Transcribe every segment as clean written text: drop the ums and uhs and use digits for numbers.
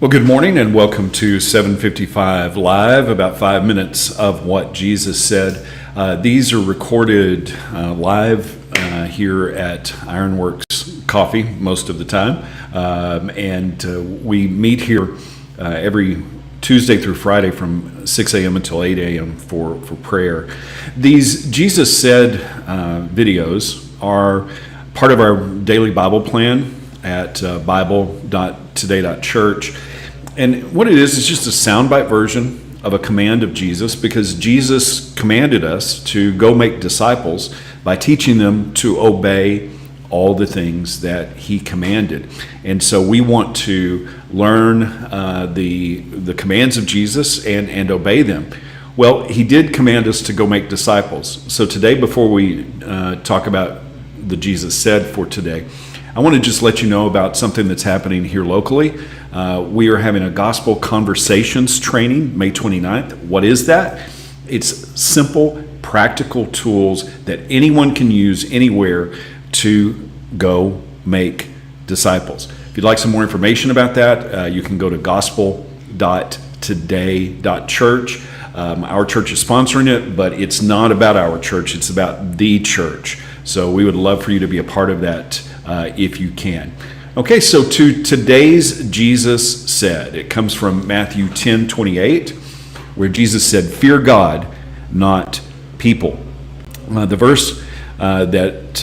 Well, good morning and welcome to 755 Live, about 5 minutes of what Jesus said. These are recorded live here at Ironworks Coffee most of the time. And we meet here every Tuesday through Friday from 6 a.m. until 8 a.m. for prayer. These Jesus Said videos are part of our daily Bible plan at bible.today.church. And what it is just a soundbite version of a command of Jesus, because Jesus commanded us to go make disciples by teaching them to obey all the things that he commanded. And so we want to learn the commands of Jesus and obey them. Well, he did command us to go make disciples. So today, before we talk about the Jesus Said for today, I want to just let you know about something that's happening here locally. We are having a Gospel Conversations training May 29th. What is that? It's simple, practical tools that anyone can use anywhere to go make disciples. If you'd like some more information about that, you can go to gospel.today.church. Our church is sponsoring it, but it's not about our church. It's about the church. So we would love for you to be a part of that if you can. Okay, so to today's Jesus Said. It comes from Matthew 10:28, where Jesus said, "Fear God, not people." The verse that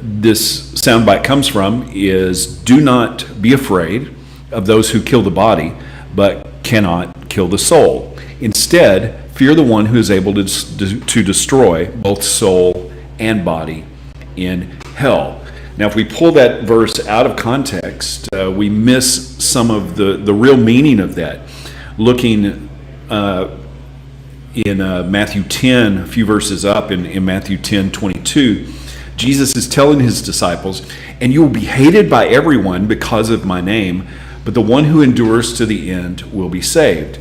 this soundbite comes from is, "Do not be afraid of those who kill the body, but cannot kill the soul. Instead, fear the one who is able to destroy both soul and body in hell." Now, if we pull that verse out of context, we miss some of the real meaning of that. Looking in Matthew 10, a few verses up in Matthew 10:22, Jesus is telling his disciples, "And you will be hated by everyone because of my name, but the one who endures to the end will be saved."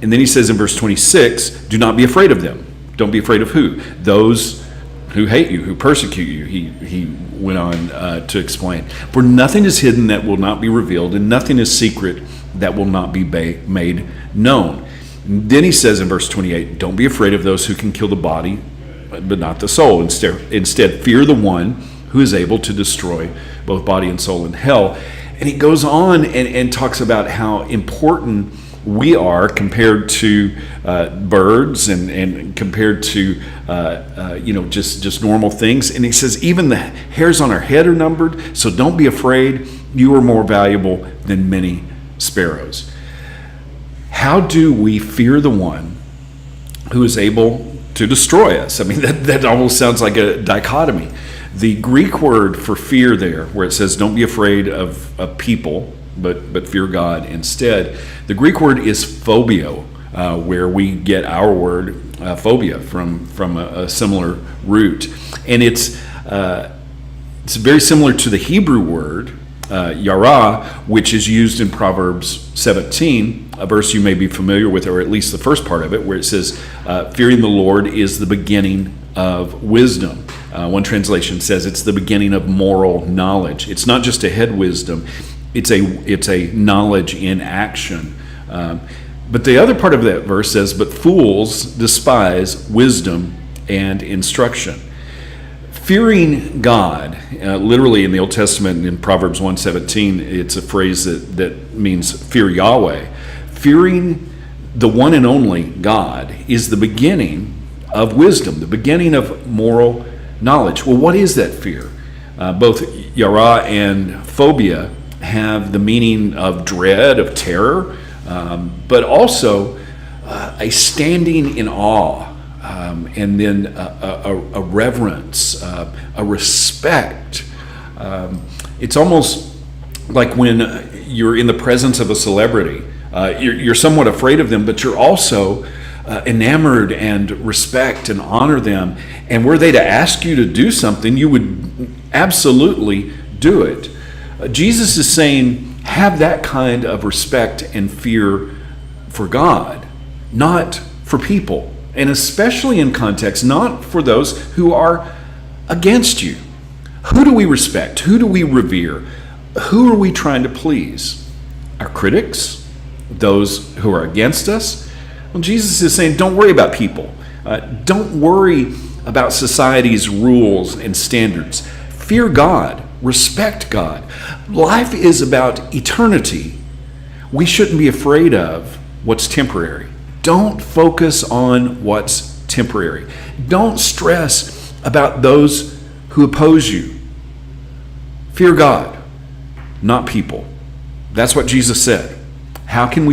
And then he says in verse 26, "Do not be afraid of them." Don't be afraid of who? Those who hate you, who persecute you, he went on to explain. "For nothing is hidden that will not be revealed, and nothing is secret that will not be made known." And then he says in verse 28, "Don't be afraid of those who can kill the body, but not the soul. Instead, fear the one who is able to destroy both body and soul in hell." And he goes on and talks about how important we are compared to birds and compared to just normal things. And he says even the hairs on our head are numbered, so don't be afraid. You are more valuable than many sparrows. How do we fear the one who is able to destroy us? I mean, that almost sounds like a dichotomy. The Greek word for fear there, where it says don't be afraid of people, but fear God instead. The Greek word is phobia, where we get our word phobia from a similar root. And it's very similar to the Hebrew word, yara, which is used in Proverbs 17, a verse you may be familiar with, or at least the first part of it, where it says, "Fearing the Lord is the beginning of wisdom." One translation says it's the beginning of moral knowledge. It's not just a head wisdom. It's a knowledge in action. But the other part of that verse says, "But fools despise wisdom and instruction." Fearing God, literally in the Old Testament, in Proverbs 1:17, it's a phrase that means fear Yahweh. Fearing the one and only God is the beginning of wisdom, the beginning of moral knowledge. Well, what is that fear? Both yara and phobia have the meaning of dread, of terror, but also a standing in awe, and then a reverence, a respect. It's almost like when you're in the presence of a celebrity. You're somewhat afraid of them, but you're also enamored and respect and honor them. And were they to ask you to do something, you would absolutely do it. Jesus is saying, have that kind of respect and fear for God, not for people, and especially in context, not for those who are against you. Who do we respect? Who do we revere? Who are we trying to please? Our critics? those who are against us? Well, Jesus is saying, don't worry about people. Don't worry about society's rules and standards. Fear God. Respect God. Life is about eternity. We shouldn't be afraid of what's temporary. Don't focus on what's temporary. Don't stress about those who oppose you. Fear God, not people. That's what Jesus said. How can we